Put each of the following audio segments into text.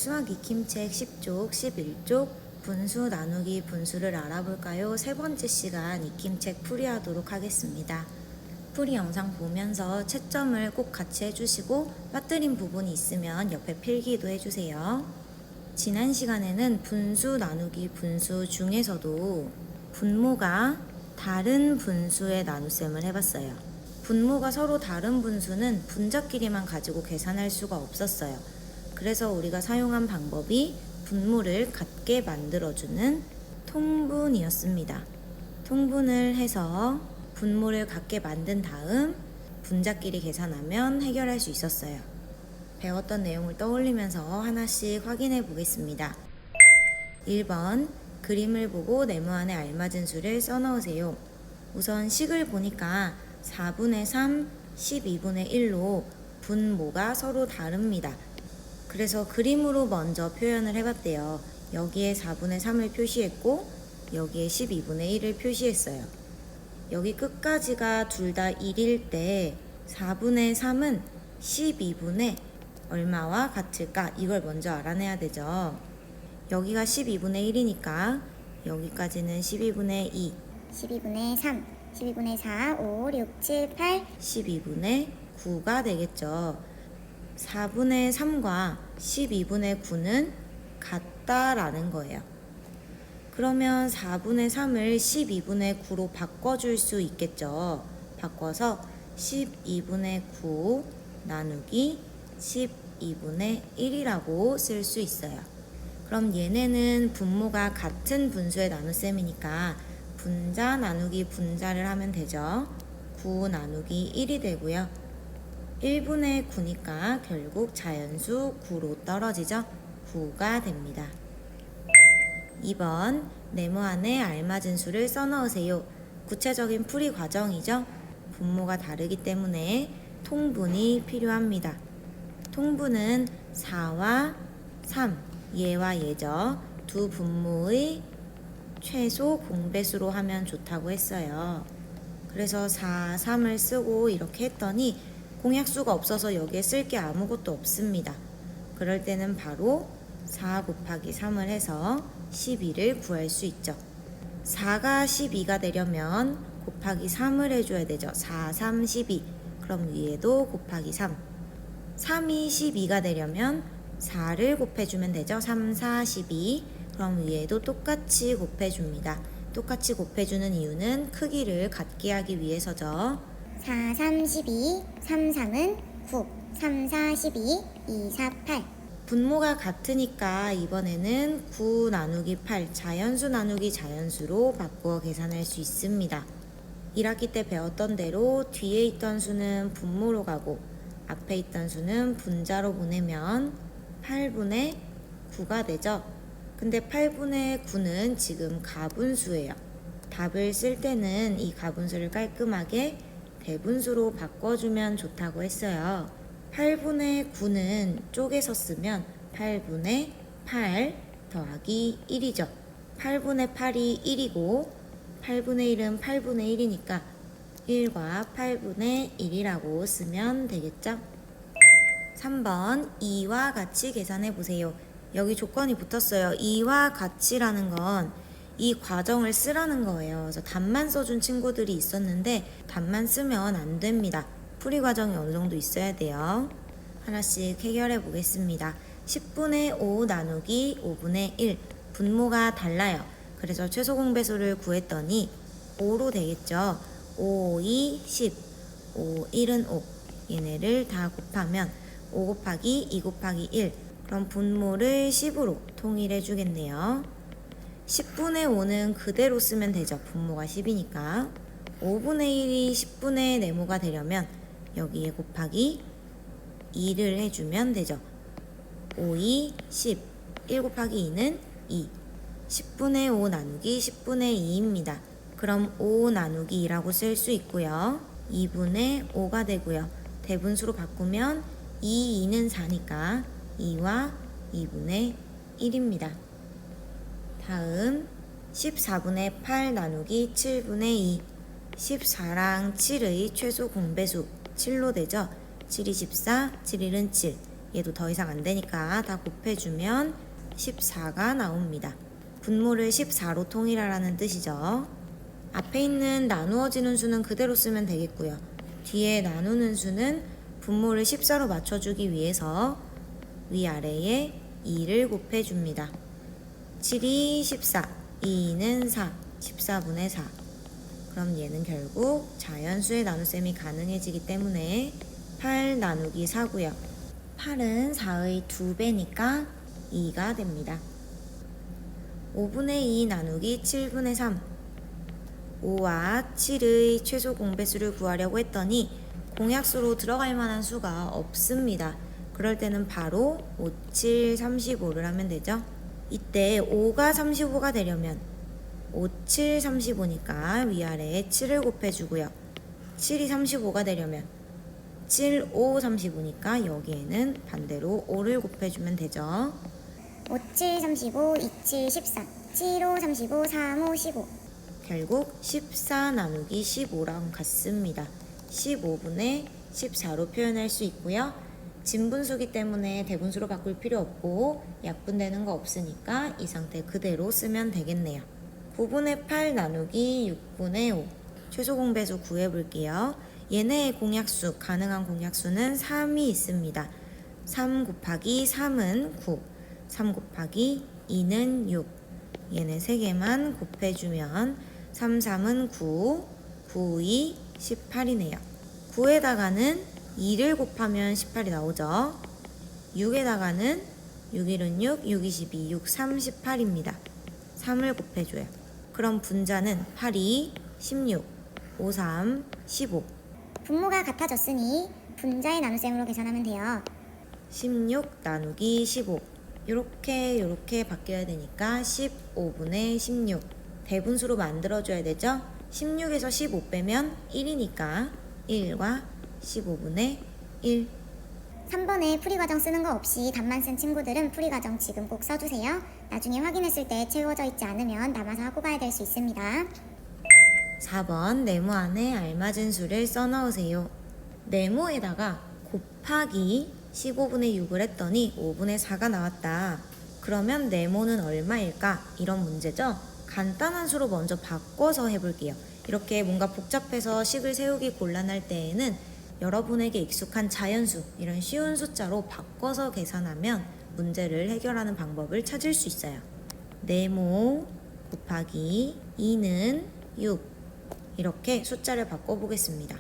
수학 익힘책 10쪽, 11쪽 분수 나누기 분수를 알아볼까요? 세 번째 시간 익힘책 풀이하도록 하겠습니다. 풀이 영상 보면서 채점을 꼭 같이 해주시고 빠뜨린 부분이 있으면 옆에 필기도 해주세요. 지난 시간에는 분수 나누기 분수 중에서도 분모가 다른 분수의 나눗셈을 해봤어요. 분모가 서로 다른 분수는 분자끼리만 가지고 계산할 수가 없었어요. 그래서 우리가 사용한 방법이 분모를 같게 만들어주는 통분이었습니다. 통분을 해서 분모를 같게 만든 다음 분자끼리 계산하면 해결할 수 있었어요. 배웠던 내용을 떠올리면서 하나씩 확인해 보겠습니다. 1번, 그림을 보고 네모안에 알맞은 수를 써넣으세요. 우선 식을 보니까 4분의 3, 12분의 1로 분모가 서로 다릅니다. 그래서 그림으로 먼저 표현을 해봤대요. 여기에 4분의 3을 표시했고 여기에 12분의 1을 표시했어요. 여기 끝까지가 둘 다 1일 때 4분의 3은 12분의 얼마와 같을까? 이걸 먼저 알아내야 되죠. 여기가 12분의 1이니까 여기까지는 12분의 2, 12분의 3, 12분의 4, 5, 6, 7, 8 12분의 9가 되겠죠. 4분의 3과 12분의 9는 같다라는 거예요. 그러면 4분의 3을 12분의 9로 바꿔줄 수 있겠죠. 바꿔서 12분의 9 나누기 12분의 1이라고 쓸 수 있어요. 그럼 얘네는 분모가 같은 분수의 나눗셈이니까 분자 나누기 분자를 하면 되죠. 9 나누기 1이 되고요. 1분의 9니까 결국 자연수 9로 떨어지죠. 9가 됩니다. 2번, 네모안에 알맞은 수를 써넣으세요. 구체적인 풀이 과정이죠. 분모가 다르기 때문에 통분이 필요합니다. 통분은 4와 3, 얘와 얘죠. 두 분모의 최소 공배수로 하면 좋다고 했어요. 그래서 4, 3을 쓰고 이렇게 했더니 공약수가 없어서 여기에 쓸 게 아무것도 없습니다. 그럴 때는 바로 4 곱하기 3을 해서 12를 구할 수 있죠. 4가 12가 되려면 곱하기 3을 해줘야 되죠. 4, 3, 12. 그럼 위에도 곱하기 3. 3이 12가 되려면 4를 곱해주면 되죠. 3, 4, 12. 그럼 위에도 똑같이 곱해줍니다. 똑같이 곱해주는 이유는 크기를 같게 하기 위해서죠. 4, 3, 12, 3, 3은 9, 3, 4, 12, 2, 4, 8 분모가 같으니까 이번에는 9 나누기 8 자연수 나누기 자연수로 바꾸어 계산할 수 있습니다. 1학기 때 배웠던 대로 뒤에 있던 수는 분모로 가고 앞에 있던 수는 분자로 보내면 8분의 9가 되죠. 근데 8분의 9는 지금 가분수예요. 답을 쓸 때는 이 가분수를 깔끔하게 대분수로 바꿔주면 좋다고 했어요. 8분의 9는 쪼개서 쓰면 8분의 8 더하기 1이죠. 8분의 8이 1이고 8분의 1은 8분의 1이니까 1과 8분의 1이라고 쓰면 되겠죠. 3번 2와 같이 계산해 보세요. 여기 조건이 붙었어요. 2와 같이라는 건 이 과정을 쓰라는 거예요. 그래서 답만 써준 친구들이 있었는데 답만 쓰면 안 됩니다. 풀이 과정이 어느 정도 있어야 돼요. 하나씩 해결해 보겠습니다. 10분의 5 나누기 5분의 1 분모가 달라요. 그래서 최소 공배수를 구했더니 5로 되겠죠. 5, 2, 10 5, 1은 5 얘네를 다 곱하면 5 곱하기 2 곱하기 1 그럼 분모를 10으로 통일해 주겠네요. 10분의 5는 그대로 쓰면 되죠. 분모가 10이니까 5분의 1이 10분의 네모가 되려면 여기에 곱하기 2를 해주면 되죠. 5, 2, 10 1 곱하기 2는 2 10분의 5 나누기 10분의 2입니다. 그럼 5 나누기 2라고 쓸 수 있고요. 2분의 5가 되고요. 대분수로 바꾸면 2, 2는 4니까 2와 2분의 1입니다. 다음 14분의 8 나누기 7분의 2 14랑 7의 최소 공배수 7로 되죠. 7이 14, 7, 1은 7 얘도 더 이상 안 되니까 다 곱해주면 14가 나옵니다. 분모를 14로 통일하라는 뜻이죠. 앞에 있는 나누어지는 수는 그대로 쓰면 되겠고요. 뒤에 나누는 수는 분모를 14로 맞춰주기 위해서 위아래에 2를 곱해줍니다. 7이 14, 2는 4, 14분의 4. 그럼 얘는 결국 자연수의 나눗셈이 가능해지기 때문에 8 나누기 4고요. 8은 4의 2배니까 2가 됩니다. 5분의 2 나누기 7분의 3. 5와 7의 최소 공배수를 구하려고 했더니 공약수로 들어갈 만한 수가 없습니다. 그럴 때는 바로 5, 7, 35를 하면 되죠. 이때 5가 35가 되려면 5, 7, 35니까 위아래에 7을 곱해주고요. 7이 35가 되려면 7, 5, 35니까 여기에는 반대로 5를 곱해주면 되죠. 5, 7, 35, 2, 7, 14, 7, 5, 35, 3, 5, 15. 결국 14 나누기 15랑 같습니다. 15분의 14로 표현할 수 있고요. 진분수기 때문에 대분수로 바꿀 필요 없고 약분되는 거 없으니까 이 상태 그대로 쓰면 되겠네요. 9분의 8 나누기 6분의 5. 최소 공배수 구해볼게요. 얘네의 공약수, 가능한 공약수는 3이 있습니다. 3 곱하기 3은 9, 3 곱하기 2는 6. 얘네 3개만 곱해주면 3, 3은 9, 9, 2, 18이네요. 9에다가는 2를 곱하면 18이 나오죠. 6에다가는 6, 1은 6, 6, 22, 6, 3, 18입니다. 3을 곱해줘요. 그럼 분자는 8, 2, 16, 5, 3, 15. 분모가 같아졌으니 분자의 나눗셈으로 계산하면 돼요. 16 나누기 15. 요렇게 바뀌어야 되니까 15분의 16. 대분수로 만들어줘야 되죠. 16에서 15 빼면 1이니까 1과 15분의 1. 3번에 풀이과정 쓰는 거 없이 답만 쓴 친구들은 풀이과정 지금 꼭 써주세요. 나중에 확인했을 때 채워져 있지 않으면 남아서 하고 가야 될 수 있습니다. 4번 네모 안에 알맞은 수를 써넣으세요. 네모에다가 곱하기 15분의 6을 했더니 5분의 4가 나왔다. 그러면 네모는 얼마일까? 이런 문제죠. 간단한 수로 먼저 바꿔서 해볼게요. 이렇게 뭔가 복잡해서 식을 세우기 곤란할 때에는 여러분에게 익숙한 자연수, 이런 쉬운 숫자로 바꿔서 계산하면 문제를 해결하는 방법을 찾을 수 있어요. 네모 곱하기 2는 6. 이렇게 숫자를 바꿔보겠습니다.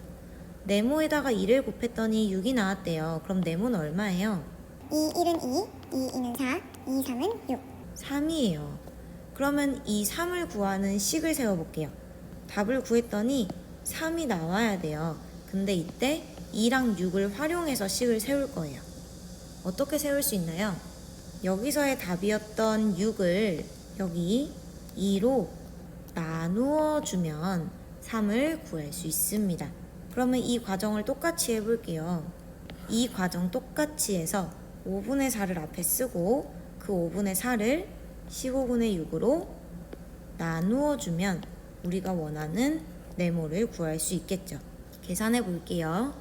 네모에다가 2를 곱했더니 6이 나왔대요. 그럼 네모는 얼마예요? 2, 1은 2, 2, 2는 4, 2, 3은 6. 3이에요. 그러면 이 3을 구하는 식을 세워볼게요. 답을 구했더니 3이 나와야 돼요. 근데 이때 2랑 6을 활용해서 식을 세울 거예요. 어떻게 세울 수 있나요? 여기서의 답이었던 6을 여기 2로 나누어 주면 3을 구할 수 있습니다. 그러면 이 과정을 똑같이 해볼게요. 이 과정 똑같이 해서 5분의 4를 앞에 쓰고 그 5분의 4를 15분의 6으로 나누어 주면 우리가 원하는 네모를 구할 수 있겠죠. 계산해 볼게요.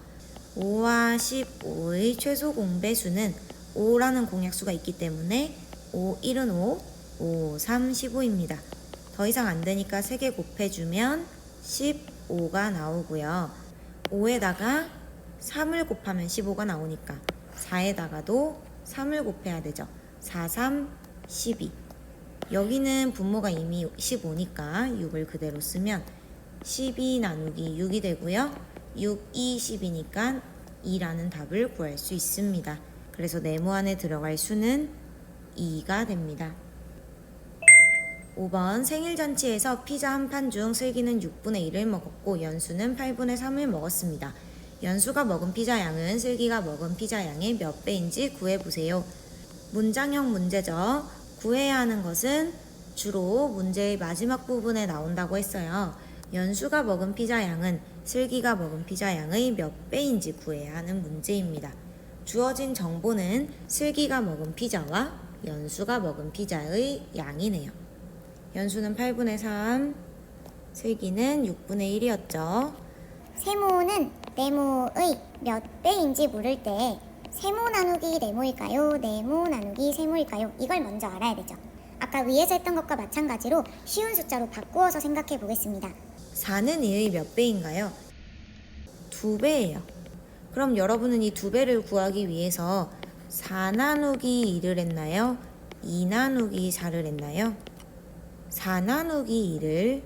5와 15의 최소 공배수는 5라는 공약수가 있기 때문에 5, 1은 5, 5, 3, 15입니다. 더 이상 안 되니까 3개 곱해주면 15가 나오고요. 5에다가 3을 곱하면 15가 나오니까 4에다가도 3을 곱해야 되죠. 4, 3, 12. 여기는 분모가 이미 15니까 6을 그대로 쓰면 12 나누기 6이 되고요. 6, 2, 10이니까 2라는 답을 구할 수 있습니다. 그래서 네모 안에 들어갈 수는 2가 됩니다. 5번 생일잔치에서 피자 한 판 중 슬기는 6분의 1을 먹었고 연수는 8분의 3을 먹었습니다. 연수가 먹은 피자 양은 슬기가 먹은 피자 양의 몇 배인지 구해보세요. 문장형 문제죠. 구해야 하는 것은 주로 문제의 마지막 부분에 나온다고 했어요. 연수가 먹은 피자 양은 슬기가 먹은 피자 양의 몇 배인지 구해야 하는 문제입니다. 주어진 정보는 슬기가 먹은 피자와 연수가 먹은 피자의 양이네요. 연수는 8분의 3, 슬기는 6분의 1이었죠. 세모는 네모의 몇 배인지 물을 때 세모 나누기 네모일까요? 네모 나누기 세모일까요? 이걸 먼저 알아야 되죠. 아까 위에서 했던 것과 마찬가지로 쉬운 숫자로 바꾸어서 생각해 보겠습니다. 4는 2의 몇 배인가요? 2배예요. 그럼 여러분은 이 2배를 구하기 위해서 4 나누기 2를 했나요? 2 나누기 4를 했나요? 4 나누기 2를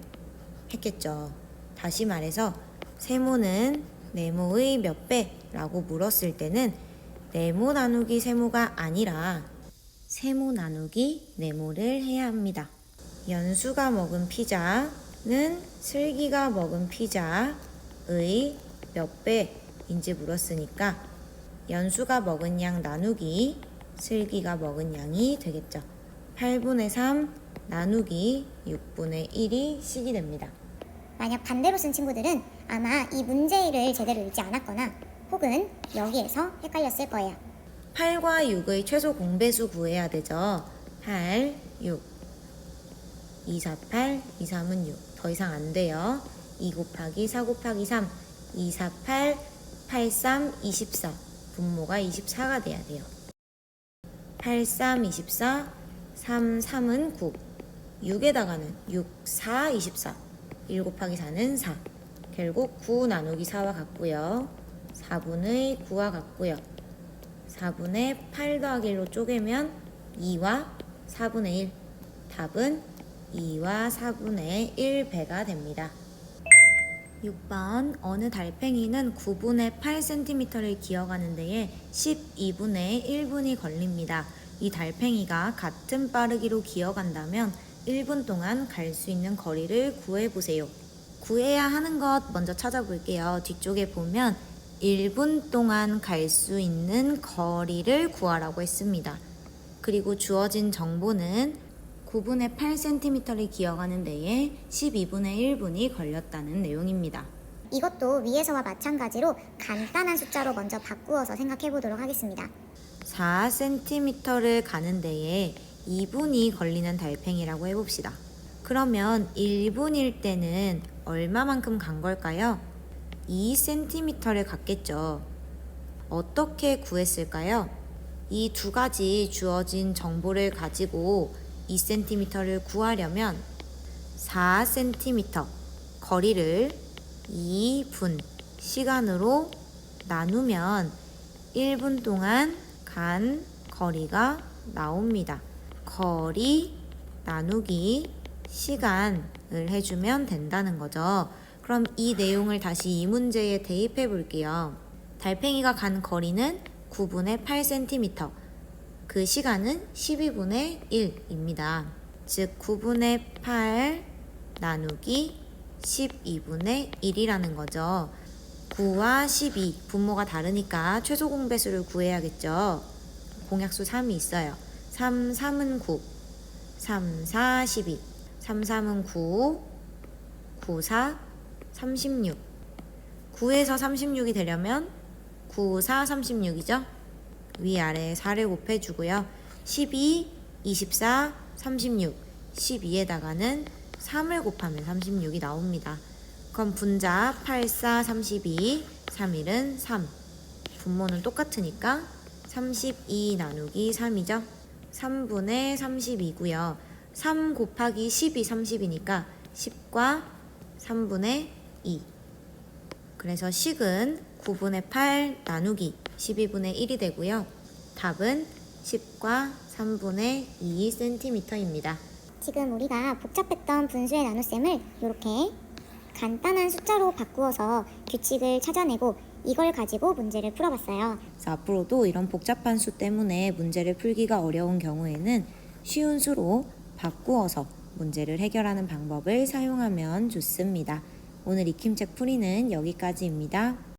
했겠죠. 다시 말해서 세모는 네모의 몇 배라고 물었을 때는 네모 나누기 세모가 아니라 세모 나누기 네모를 해야 합니다. 연수가 먹은 피자는 슬기가 먹은 피자의 몇 배인지 물었으니까 연수가 먹은 양 나누기 슬기가 먹은 양이 되겠죠. 8분의 3 나누기 6분의 1이 식이 됩니다. 만약 반대로 쓴 친구들은 아마 이 문제를 제대로 읽지 않았거나 혹은 여기에서 헷갈렸을 거예요. 8과 6의 최소 공배수 구해야 되죠. 8, 6. 2, 4, 8, 2, 3은 6. 더 이상 안 돼요. 2 곱하기 4 곱하기 3. 2, 4, 8, 8, 3, 24. 분모가 24가 돼야 돼요. 8, 3, 24. 3, 3은 9. 6에다가는 6, 4, 24. 1 곱하기 4는 4. 결국 9 나누기 4와 같고요. 4분의 9와 같고요. 4분의 8 더하기 1로 쪼개면 2와 4분의 1. 답은 2와 4분의 1배가 됩니다. 6번 어느 달팽이는 9분의 8cm를 기어가는 데에 12분의 1분이 걸립니다. 이 달팽이가 같은 빠르기로 기어간다면 1분 동안 갈 수 있는 거리를 구해보세요. 구해야 하는 것 먼저 찾아볼게요. 뒤쪽에 보면 1분 동안 갈 수 있는 거리를 구하라고 했습니다. 그리고 주어진 정보는 9분의 8cm를 기어가는 데에 12분의 1분이 걸렸다는 내용입니다. 이것도 위에서와 마찬가지로 간단한 숫자로 먼저 바꾸어서 생각해 보도록 하겠습니다. 4cm를 가는 데에 2분이 걸리는 달팽이라고 해봅시다. 그러면 1분일 때는 얼마만큼 간 걸까요? 2cm를 갔겠죠. 어떻게 구했을까요? 이 두 가지 주어진 정보를 가지고 2cm를 구하려면 4cm 거리를 2분 시간으로 나누면 1분 동안 간 거리가 나옵니다. 거리 나누기 시간을 해주면 된다는 거죠. 그럼 이 내용을 다시 이 문제에 대입해 볼게요. 달팽이가 간 거리는 9분의 8cm, 그 시간은 12분의 1입니다. 즉 9분의 8 나누기 12분의 1이라는 거죠. 9와 12 분모가 다르니까 최소 공배수를 구해야겠죠. 공약수 3이 있어요. 3, 3은 9, 3, 4, 12, 3, 3은 9, 9, 4, 36. 9에서 36이 되려면 9, 4, 36이죠. 위아래 4를 곱해주고요. 12, 24, 36. 12에다가는 3을 곱하면 36이 나옵니다. 그럼 분자 8, 4, 32, 3, 1은 3. 분모는 똑같으니까 32 나누기 3이죠. 3분의 32고요. 3 곱하기 10이 30이니까 10과 3분의 2. 그래서 식은 9분의 8 나누기 12분의 1이 되고요. 답은 10과 3분의 2cm입니다. 지금 우리가 복잡했던 분수의 나눗셈을 이렇게 간단한 숫자로 바꾸어서 규칙을 찾아내고 이걸 가지고 문제를 풀어봤어요. 그래서 앞으로도 이런 복잡한 수 때문에 문제를 풀기가 어려운 경우에는 쉬운 수로 바꾸어서 문제를 해결하는 방법을 사용하면 좋습니다. 오늘 익힘책 풀이는 여기까지입니다.